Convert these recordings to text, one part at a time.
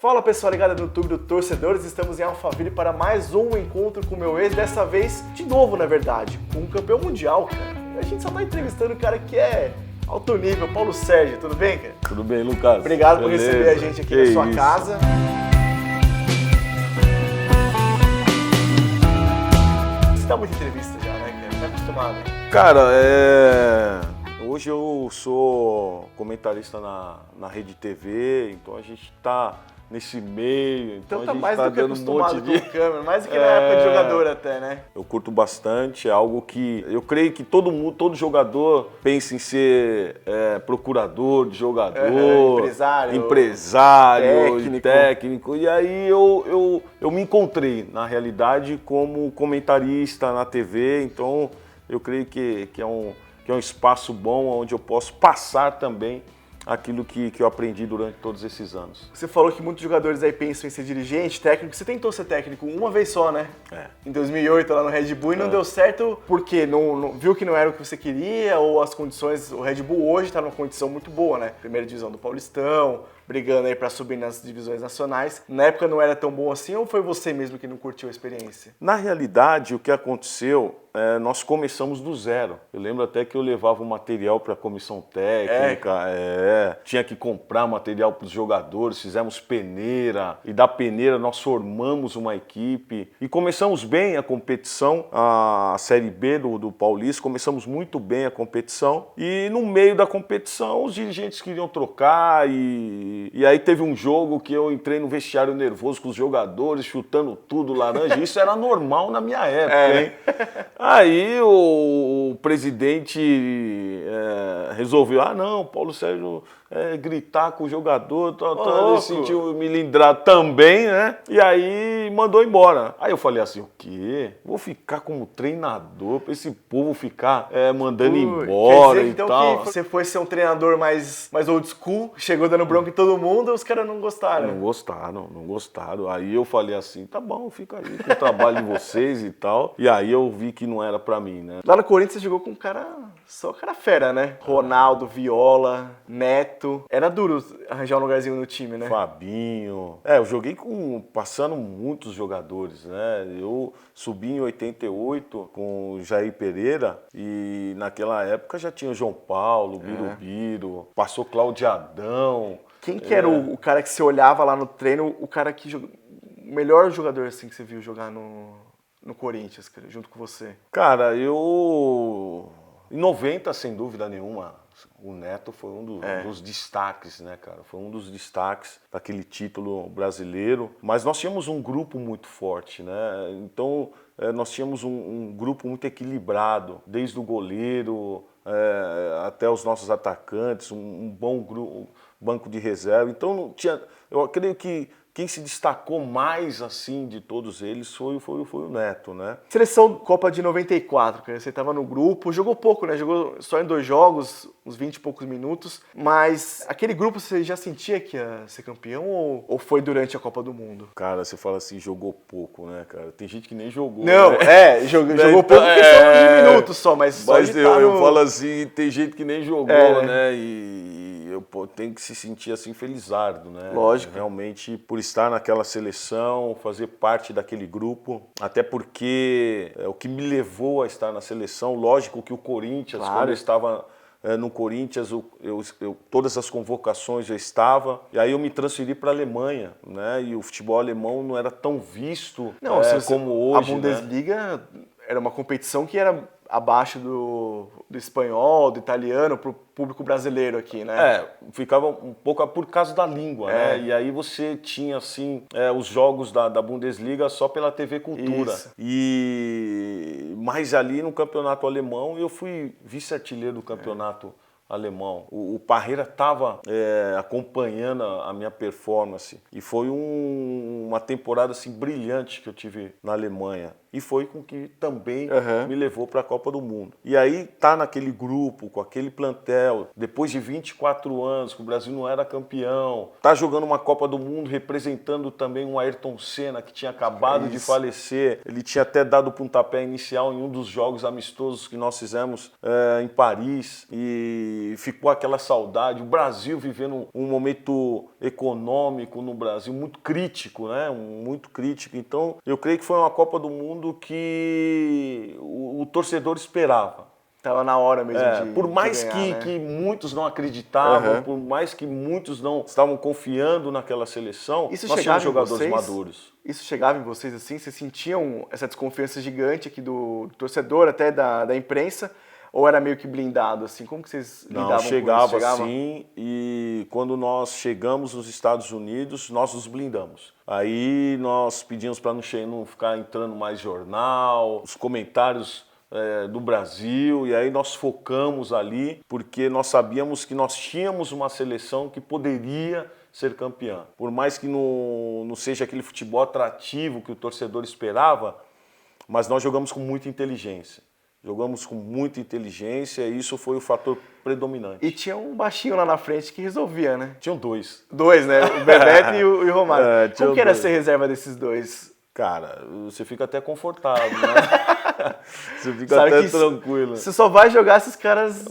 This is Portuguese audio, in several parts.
Fala pessoal ligado no YouTube do Torcedores, estamos em Alphaville para mais um encontro com o meu ex, dessa vez, de novo na verdade, com um campeão mundial, cara. A gente só tá entrevistando o cara que é alto nível, Paulo Sérgio, tudo bem, cara? Tudo bem, Lucas? Obrigado por receber a gente aqui na sua casa. Você dá muita entrevista já, né, cara? Tá acostumado? Cara, hoje eu sou comentarista na Rede TV, então a gente tá nesse meio, então tá a gente mais tá do que dando um acostumado monte de... com câmera, mais do que na época de jogador até, né? Eu curto bastante, é algo que eu creio que todo jogador pensa em ser procurador de jogador, empresário, técnico. E aí eu me encontrei, na realidade, como comentarista na TV, então eu creio que é um espaço bom onde eu posso passar também aquilo que eu aprendi durante todos esses anos. Você falou que muitos jogadores aí pensam em ser dirigente, técnico. Você tentou ser técnico uma vez só, né? Em 2008, lá no Red Bull, e não deu certo porque não viu que não era o que você queria, ou as condições... O Red Bull hoje está numa condição muito boa, né? Primeira divisão do Paulistão, brigando aí para subir nas divisões nacionais. Na época não era tão bom assim, ou foi você mesmo que não curtiu a experiência? Na realidade, o que aconteceu, nós começamos do zero. Eu lembro até que eu levava o material para a comissão técnica, tinha que comprar material para os jogadores, fizemos peneira, e da peneira nós formamos uma equipe e começamos bem a competição, a Série B do Paulista, começamos muito bem a competição, e no meio da competição os dirigentes queriam trocar, e aí teve um jogo que eu entrei no vestiário nervoso com os jogadores, chutando tudo laranja. Isso era normal na minha época, hein? Aí o presidente resolveu, não, Paulo Sérgio gritar com o jogador, ele sentiu milindrar também, né? E aí mandou embora. Aí eu falei assim, o quê? Vou ficar como treinador pra esse povo ficar mandando embora, quer dizer, e então, tal. Que você foi ser um treinador mais old school, chegou dando bronca em todo mundo, os caras não gostaram. Não gostaram. Aí eu falei assim, tá bom, fica aí com o trabalho de vocês e tal. E aí eu vi que não era pra mim, né? Lá no Corinthians você jogou com um cara, só cara fera, né? Ronaldo, Viola, Neto. Era duro arranjar um lugarzinho no time, né? Fabinho. Eu joguei passando muitos jogadores, né? Eu subi em 88 com o Jair Pereira e naquela época já tinha o João Paulo, Birubiru, passou Cláudio Adão. Quem que era o cara que você olhava lá no treino, o cara que o melhor jogador assim que você viu jogar no Corinthians, cara, junto com você? Cara, em 90, sem dúvida nenhuma, o Neto foi um dos destaques, né, cara? Foi um dos destaques daquele título brasileiro. Mas nós tínhamos um grupo muito forte, né? Então, nós tínhamos um grupo muito equilibrado, desde o goleiro até os nossos atacantes, um bom grupo, banco de reserva. Então, eu creio que quem se destacou mais, assim, de todos eles foi o Neto, né? Seleção Copa de 94, cara, você estava no grupo, jogou pouco, né? Jogou só em 2 jogos, uns 20 e poucos minutos, mas aquele grupo você já sentia que ia ser campeão ou foi durante a Copa do Mundo? Cara, você fala assim, jogou pouco, né, cara? Tem gente que nem jogou, não, né? Jogou pouco porque são de minutos só, mas eu falo assim, tem gente que nem jogou, né? E eu tenho que se sentir assim felizardo, né? Lógico. Realmente, por estar naquela seleção, fazer parte daquele grupo, até porque o que me levou a estar na seleção, lógico que o Corinthians, quando eu estava no Corinthians, todas as convocações eu estava, e aí eu me transferi para a Alemanha, né? E o futebol alemão não era tão visto como hoje. A Bundesliga era uma competição que era abaixo do espanhol, do italiano, pro público brasileiro aqui, né? Ficava um pouco por causa da língua, né? E aí você tinha, assim, os jogos da Bundesliga só pela TV Cultura. Isso. Mas ali no campeonato alemão, eu fui vice-artilheiro do campeonato alemão. O Parreira estava acompanhando a minha performance e foi uma temporada assim, brilhante que eu tive na Alemanha. E foi com que também me levou para a Copa do Mundo. E aí tá naquele grupo, com aquele plantel, depois de 24 anos, que o Brasil não era campeão, tá jogando uma Copa do Mundo, representando também um Ayrton Senna, que tinha acabado de falecer. Ele tinha até dado o pontapé inicial em um dos jogos amistosos que nós fizemos em Paris. E e ficou aquela saudade. O Brasil vivendo um momento econômico no Brasil muito crítico, né? Muito crítico. Então, eu creio que foi uma Copa do Mundo que o torcedor esperava. Tava na hora mesmo Por mais de ganhar, que muitos não acreditavam, por mais que muitos não estavam confiando naquela seleção, nós tínhamos jogadores maduros. Isso chegava em vocês assim? Vocês sentiam essa desconfiança gigante aqui do torcedor, até da imprensa? Ou era meio que blindado, assim? Como que vocês lidavam com isso? Chegava sim, e quando nós chegamos nos Estados Unidos, nós nos blindamos. Aí nós pedimos para não ficar entrando mais jornal, os comentários do Brasil, e aí nós focamos ali, porque nós sabíamos que nós tínhamos uma seleção que poderia ser campeã. Por mais que não seja aquele futebol atrativo que o torcedor esperava, mas nós jogamos com muita inteligência. Jogamos com muita inteligência e isso foi o fator predominante. E tinha um baixinho lá na frente que resolvia, né? Tinham dois. Dois, né? O Bebeto e o Romário. Como que era ser reserva desses dois? Cara, você fica até confortável, né? Você fica até tranquilo. Você só vai jogar se os caras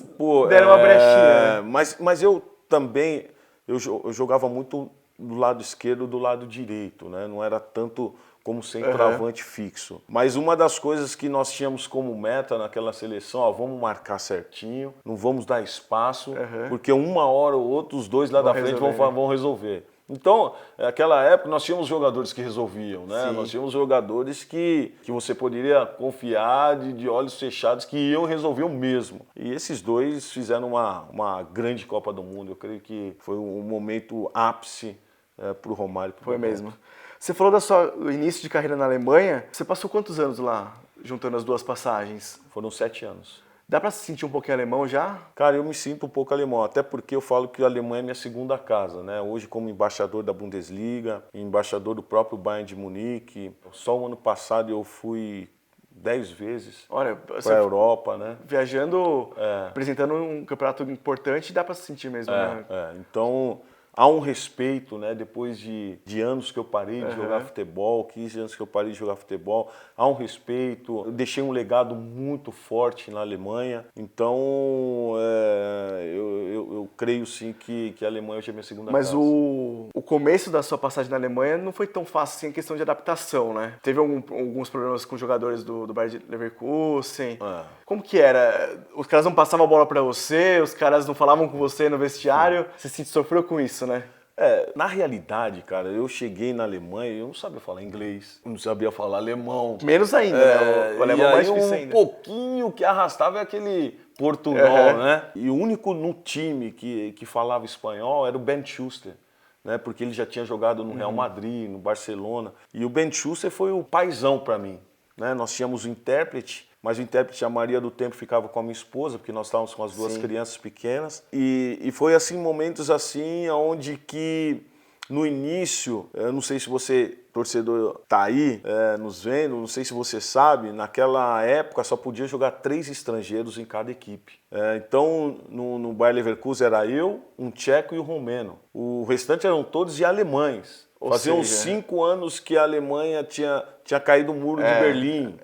deram uma brechinha. Mas eu também, eu jogava muito do lado esquerdo e do lado direito, né? Não era tanto como centroavante fixo. Mas uma das coisas que nós tínhamos como meta naquela seleção, vamos marcar certinho, não vamos dar espaço, porque uma hora ou outra os dois lá da frente vão resolver. Então, naquela época, nós tínhamos jogadores que resolviam, né? Sim. Nós tínhamos jogadores que você poderia confiar de olhos fechados, que iam resolver o mesmo. E esses dois fizeram uma grande Copa do Mundo. Eu creio que foi um momento ápice para o Romário. Foi mesmo. Você falou do início de carreira na Alemanha. Você passou quantos anos lá, juntando as duas passagens? Foram 7 anos. Dá pra se sentir um pouquinho alemão já? Cara, eu me sinto um pouco alemão, até porque eu falo que a Alemanha é minha segunda casa, né? Hoje como embaixador da Bundesliga, embaixador do próprio Bayern de Munique. Só o ano passado eu fui 10 vezes para a Europa, né? Viajando, apresentando um campeonato importante, dá pra se sentir mesmo, né? Então há um respeito, né? Depois de anos que eu parei de jogar futebol, 15 anos que eu parei de jogar futebol, há um respeito. Eu deixei um legado muito forte na Alemanha, então eu creio sim que a Alemanha hoje é minha segunda casa. Mas o começo da sua passagem na Alemanha não foi tão fácil assim em questão de adaptação, né? Teve alguns problemas com jogadores do Bayer Leverkusen. Como que era? Os caras não passavam a bola pra você, os caras não falavam com você no vestiário. Você sofreu com isso, né? Na realidade, cara, eu cheguei na Alemanha e eu não sabia falar inglês, eu não sabia falar alemão. Menos ainda, né? O alemão mais difícil ainda. Pouquinho que arrastava é aquele portunhol, né? E o único no time que falava espanhol era o Ben Schuster, né? Porque ele já tinha jogado no Real Madrid, no Barcelona. E o Ben Schuster foi o paizão para mim, né? Nós tínhamos o intérprete, mas o intérprete, a maioria do tempo, ficava com a minha esposa, porque nós estávamos com as duas crianças pequenas. E foi assim, momentos assim, onde que no início, eu não sei se você, torcedor, tá aí nos vendo, não sei se você sabe, naquela época só podia jogar 3 estrangeiros em cada equipe. Então, no Bayer Leverkusen era eu, um tcheco e um romeno. O restante eram todos de alemães. Faziam 5 anos que a Alemanha tinha caído o muro de Berlim.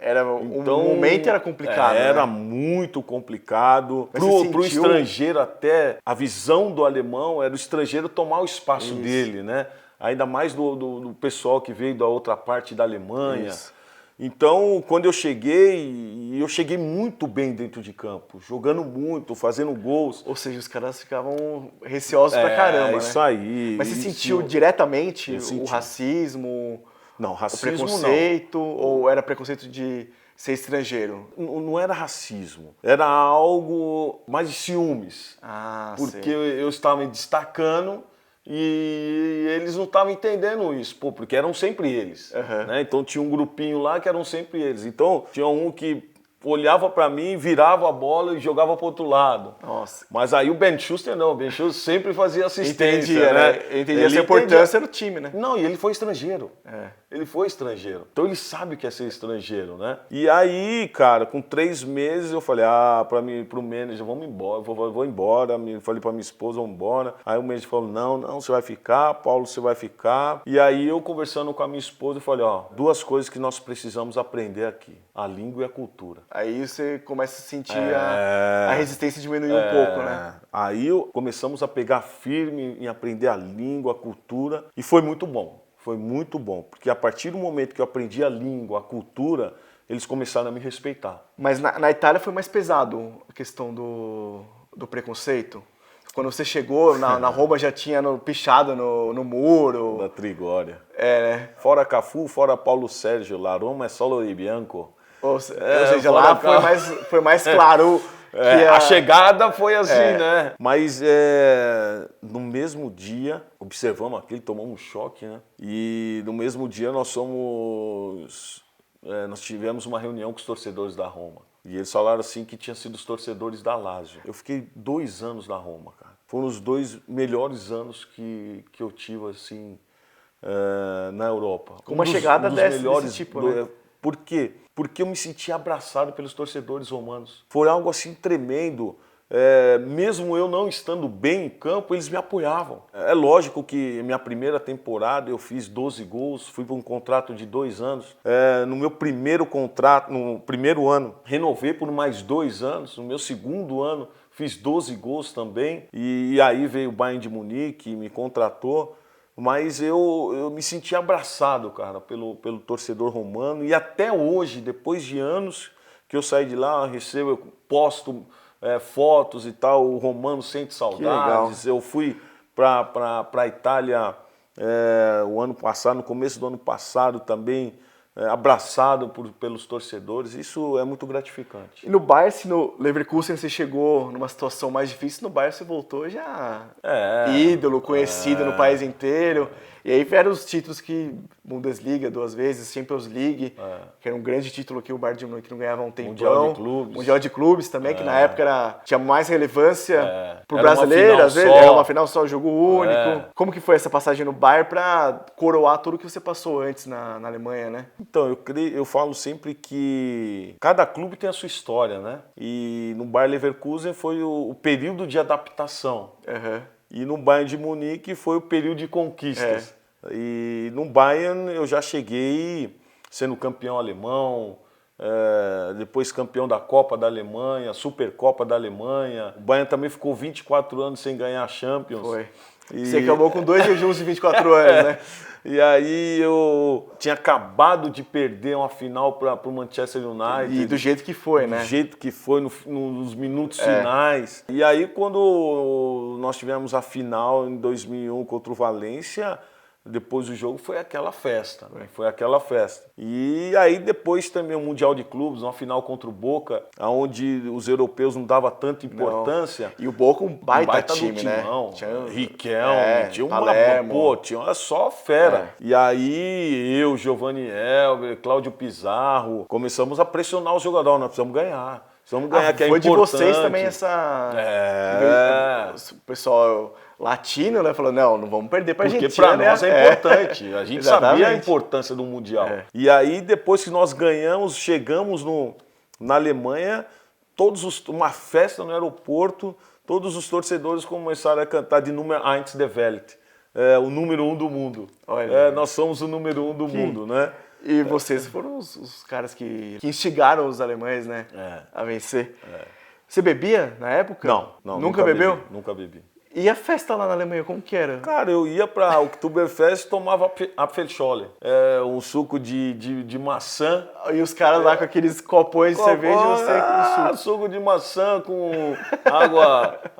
Então, o momento era complicado. Era né? Muito complicado. Pro estrangeiro até, a visão do alemão era o estrangeiro tomar o espaço dele, né? Ainda mais do pessoal que veio da outra parte da Alemanha. Isso. Então, quando eu cheguei muito bem dentro de campo, jogando muito, fazendo gols. Ou seja, os caras ficavam receosos pra caramba, né? Isso aí. Mas você sentiu diretamente o racismo? Não, racismo o preconceito, não. Ou era preconceito de ser estrangeiro? Não era racismo, era algo mais de ciúmes. Porque eu estava me destacando e eles não estavam entendendo isso, porque eram sempre eles. Né? Então tinha um grupinho lá que eram sempre eles. Então tinha um que olhava para mim, virava a bola e jogava para outro lado. Nossa. Mas aí o Ben Schuster não, o Ben Schuster sempre fazia assistência. Entendia essa importância do time, né? Não, e ele foi estrangeiro. Ele foi estrangeiro. Então ele sabe o que é ser estrangeiro, né? E aí, cara, com 3 meses eu falei, pro manager, vamos embora, vou embora. Falei pra minha esposa, vamos embora. Aí o manager falou, não, você vai ficar, Paulo, você vai ficar. E aí eu conversando com a minha esposa, eu falei, 2 coisas que nós precisamos aprender aqui, a língua e a cultura. Aí você começa a sentir a resistência diminuir um pouco, né? Aí começamos a pegar firme em aprender a língua, a cultura, e foi muito bom. Foi muito bom, porque a partir do momento que eu aprendi a língua, a cultura, eles começaram a me respeitar. Mas na Itália foi mais pesado a questão do preconceito? Quando você chegou, na Roma já tinha pichado no muro. Da Trigória. Né? Fora Cafu, fora Paulo Sérgio, La Roma é solo di bianco. Ou seja, lá foi mais claro. A chegada foi assim, né? Mas no mesmo dia, observamos aquilo, tomamos um choque, né? E no mesmo dia nós tivemos uma reunião com os torcedores da Roma. E eles falaram assim que tinham sido os torcedores da Lazio. Eu fiquei 2 anos na Roma, cara. Foram os 2 melhores anos que eu tive, assim, na Europa. Com uma chegada desse tipo, né? Por quê? Porque eu me senti abraçado pelos torcedores romanos. Foi algo assim tremendo. Mesmo eu não estando bem em campo, eles me apoiavam. É lógico que minha primeira temporada eu fiz 12 gols, fui para um contrato de 2 anos. No meu primeiro contrato, no primeiro ano, renovei por mais 2 anos. No meu segundo ano, fiz 12 gols também. E aí veio o Bayern de Munique, me contratou. Mas eu me senti abraçado, cara, pelo torcedor romano. E até hoje, depois de anos que eu saí de lá, eu posto fotos e tal, o romano sente saudades. Eu fui para a Itália o ano passado, no começo do ano passado também, abraçado pelos torcedores. Isso é muito gratificante. E no Bayern, se no Leverkusen você chegou numa situação mais difícil, no Bayern você voltou já ídolo, conhecido no país inteiro. E aí vieram os títulos que Bundesliga 2 vezes, Champions League, que era um grande título que o Bayern de Munique não ganhava há um tempão. Mundial de Clubes também, que na época tinha mais relevância pro brasileiro, às vezes era uma final só, jogo único. Como que foi essa passagem no Bayern para coroar tudo que você passou antes na Alemanha, né? Então, eu falo sempre que cada clube tem a sua história, né? E no Bayer Leverkusen foi o período de adaptação. E no Bayern de Munique foi o período de conquistas. E no Bayern eu já cheguei sendo campeão alemão, depois campeão da Copa da Alemanha, Supercopa da Alemanha. O Bayern também ficou 24 anos sem ganhar a Champions. Foi. Você acabou com 2 jejuns de 24 anos, né? E aí eu tinha acabado de perder uma final para o Manchester United. E do jeito que foi, né? Do jeito que foi, nos minutos finais. E aí quando nós tivemos a final em 2001 contra o Valência, depois do jogo foi aquela festa, né? Foi aquela festa. E aí depois também o Mundial de Clubes, uma final contra o Boca, onde os europeus não davam tanta importância. E o Boca um baita time, né? Tinha Riquelme, tinha só fera. E aí eu, Giovanni Elber, Cláudio Pizarro, começamos a pressionar os jogadores, nós precisamos ganhar. Precisamos ganhar, que é importante. Foi de vocês também essa... O pessoal latino, né, falou, não vamos perder pra Argentina. Porque pra nós é importante. A gente sabia a importância do Mundial. E aí, depois que nós ganhamos, chegamos na Alemanha, uma festa no aeroporto, todos os torcedores começaram a cantar de Nummer 1 der Welt. O número 1 do mundo. Nós somos o número 1 do mundo, né? E vocês foram os caras que instigaram os alemães, né, a vencer. Você bebia na época? Não. Nunca bebeu? Nunca bebi. E a festa lá na Alemanha, como que era? Cara, eu ia pra Oktoberfest e tomava Apfelschorle. Um suco de maçã. E os caras lá com aqueles copões de cerveja e você com suco. Suco de maçã com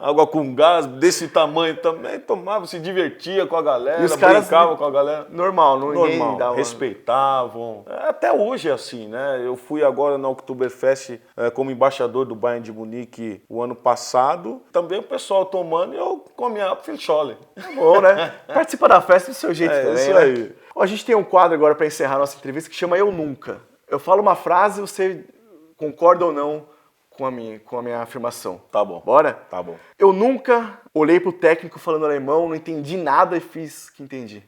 água com gás, desse tamanho também. Tomava, se divertia com a galera, e os caras brincava com a galera. Normal, Respeitavam. Até hoje é assim, né? Eu fui agora na Oktoberfest como embaixador do Bayern de Munique o ano passado. Também o pessoal tomando e eu comia Apfelschorle. Bom, né? Participa da festa do seu jeito também, isso né? aí. A gente tem um quadro agora para encerrar a nossa entrevista que chama Eu Nunca. Eu falo uma frase e você concorda ou não com a minha afirmação. Tá bom. Bora? Tá bom. Eu nunca olhei pro técnico falando alemão, não entendi nada e fiz que entendi.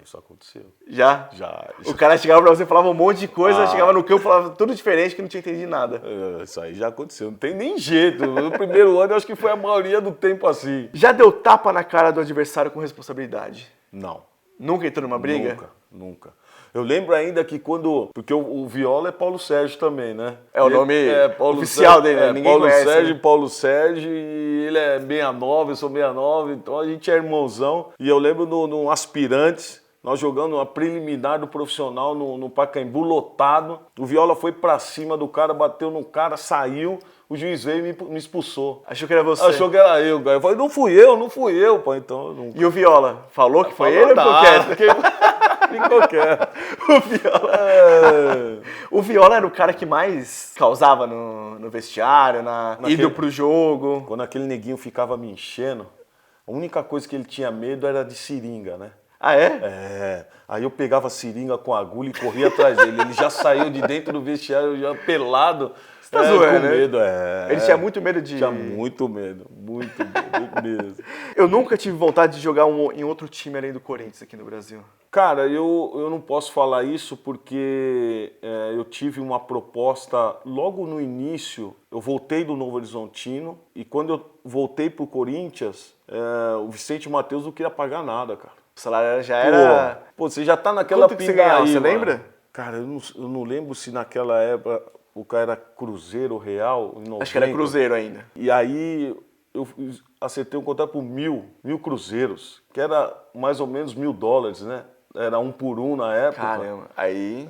Isso aconteceu. Já? Já. O cara chegava pra você, falava um monte de coisa, chegava no campo, falava tudo diferente, que não tinha entendido nada. Isso aí já aconteceu, não tem nem jeito. No primeiro ano eu acho que foi a maioria do tempo assim. Já deu tapa na cara do adversário com responsabilidade? Não. Nunca entrou numa briga? Nunca. nunca. Eu lembro ainda que quando... Porque o Viola é Paulo Sérgio também, né? É o nome Paulo oficial Sérgio, dele, né? Ninguém Paulo conhece, Sérgio, né? Paulo Sérgio, e ele é 69, eu sou 69, então a gente é irmãozão. E eu lembro no Aspirantes, nós jogando uma preliminar do profissional no Pacaembu, lotado. O Viola foi pra cima do cara, bateu no cara, saiu. O juiz veio e me expulsou. Achou que era você. Achou que era eu, cara. Eu falei, não fui eu, pô. Então eu nunca... E o Viola? Falou que foi ele ou ficou quieto? Ficou quieto. O Viola... O Viola era o cara que mais causava no vestiário, indo pro jogo. Quando aquele neguinho ficava me enchendo, a única coisa que ele tinha medo era de seringa, né? Ah, é? É. Aí eu pegava a seringa com agulha e corria atrás dele. Ele já saiu de dentro do vestiário, já pelado. Você tá zoando, com né? medo, Ele tinha muito medo de... Tinha muito medo mesmo. Eu nunca tive vontade de jogar em outro time além do Corinthians aqui no Brasil. Cara, eu não posso falar isso porque eu tive uma proposta logo no início. Eu voltei do Novo Horizontino e quando eu voltei pro Corinthians, o Vicente Matheus não queria pagar nada, cara. O salário já era... Pô, você já tá naquela Quanto que você ganhava, você lembra? Cara, eu não lembro se naquela época o cara era Cruzeiro ou Real, em 90. Acho que era Cruzeiro ainda. E aí eu acertei um contrato por mil cruzeiros, que era mais ou menos $1.000, né? Era 1 por 1 na época. Caramba, aí...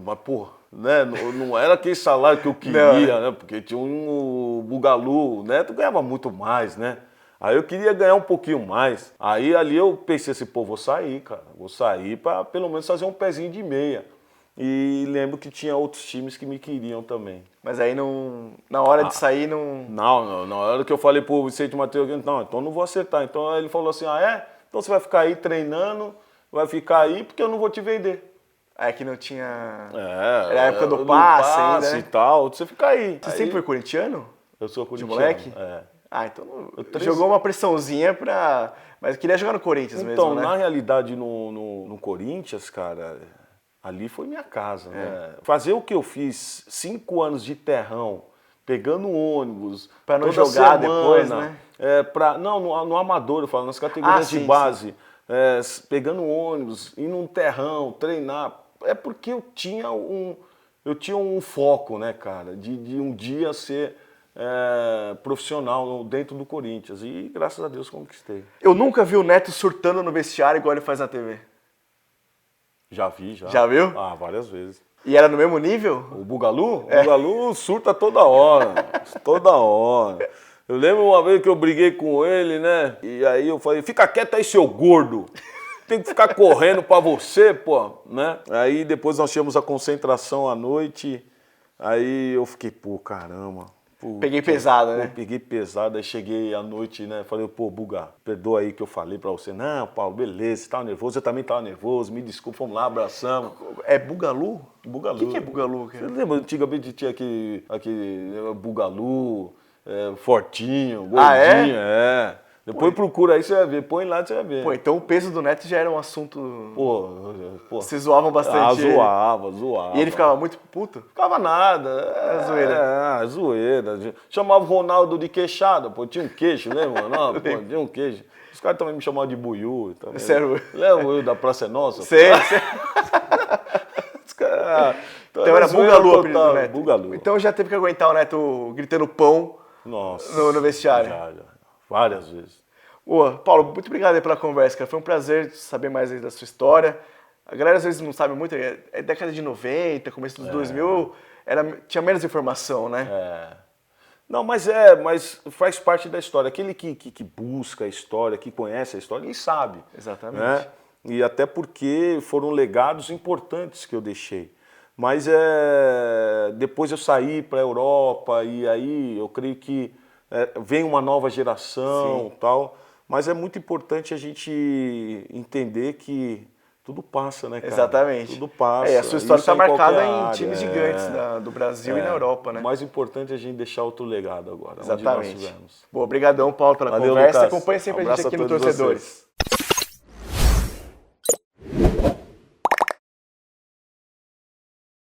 Mas pô, né? Não era aquele salário que eu queria, né? Porque tinha o Bugalu, né? Tu ganhava muito mais, né? Aí eu queria ganhar um pouquinho mais. Aí ali eu pensei assim, pô, vou sair, cara. Vou sair pra pelo menos fazer um pezinho de meia. E lembro que tinha outros times que me queriam também. Mas aí não, na hora de sair não... Não, na hora que eu falei pro Vicente Matheus, não, então não vou acertar. Então ele falou assim, então você vai ficar aí treinando, vai ficar aí porque eu não vou te vender. É que não tinha... Era a época do passe ainda, né? e tal, você fica aí. Você sempre foi corintiano? Eu sou corintiano. De moleque? Então jogou uma pressãozinha pra... Mas queria jogar no Corinthians mesmo, né? Então, na realidade, no Corinthians, cara, ali foi minha casa, né? Fazer o que eu fiz, 5 anos de terrão, pegando ônibus, pra não toda jogar semana, depois, né? No amador, eu falo, nas categorias de base, pegando ônibus, ir num terrão, treinar. É porque eu tinha um foco, né, cara, de um dia ser profissional dentro do Corinthians. E graças a Deus conquistei. Eu nunca vi o Neto surtando no vestiário igual ele faz na TV. Já vi, já. Já viu? Várias vezes. E era no mesmo nível? O Bugalu? O Bugalu surta toda hora. Toda hora. Eu lembro uma vez que eu briguei com ele, né? E aí eu falei, fica quieto aí, seu gordo. Tem que ficar correndo pra você, pô, né? Aí depois nós tínhamos a concentração à noite. Aí eu fiquei, pô, caramba. Peguei pesado, né? Peguei pesado, aí cheguei à noite, né? Falei, pô, Buga, perdoa aí que eu falei pra você. Não, Paulo, beleza, você tava nervoso, eu também tava nervoso, me desculpa, vamos lá, abraçamos. É Bugalu? Bugalu. O que é Bugalu, cara? Você lembra, antigamente tinha aquele Bugalu, Fortinho, Gordinho, Depois procura aí, você vai ver, põe lá, você vai ver. Pô, então o peso do Neto já era um assunto... Pô. Vocês zoavam bastante. Zoava. E ele ficava muito puto? Ficava nada. Zoeira. Zoeira. Chamava o Ronaldo de queixada, pô, tinha um queixo, lembra? Não, pô, tinha um queixo. Os caras também me chamavam de Buiú. Sério? Lembra o Buiú da Praça é Nossa? Sei. Os caras... Então era Bugalu o apelido do Neto. Bugalu. Então já teve que aguentar o Neto gritando pão no vestiário. Já. Várias vezes. Paulo, muito obrigado aí pela conversa, cara. Foi um prazer saber mais aí da sua história. A galera às vezes não sabe muito, é década de 90, começo dos 2000, tinha menos informação, né? Não, mas faz parte da história. Aquele que busca a história, que conhece a história, ele sabe. Exatamente. Né? E até porque foram legados importantes que eu deixei. Mas depois eu saí para a Europa e aí eu creio que vem uma nova geração e tal. Mas é muito importante a gente entender que tudo passa, né, cara? Exatamente. Tudo passa. A sua história está marcada em times área, gigantes do Brasil e na Europa, né? O mais importante é a gente deixar outro legado agora. Exatamente. Onde nós tivemos. Obrigadão, Paulo, pela Valeu, conversa. Lucas. Acompanhe sempre a gente Abraço aqui a no todos Torcedores. vocês.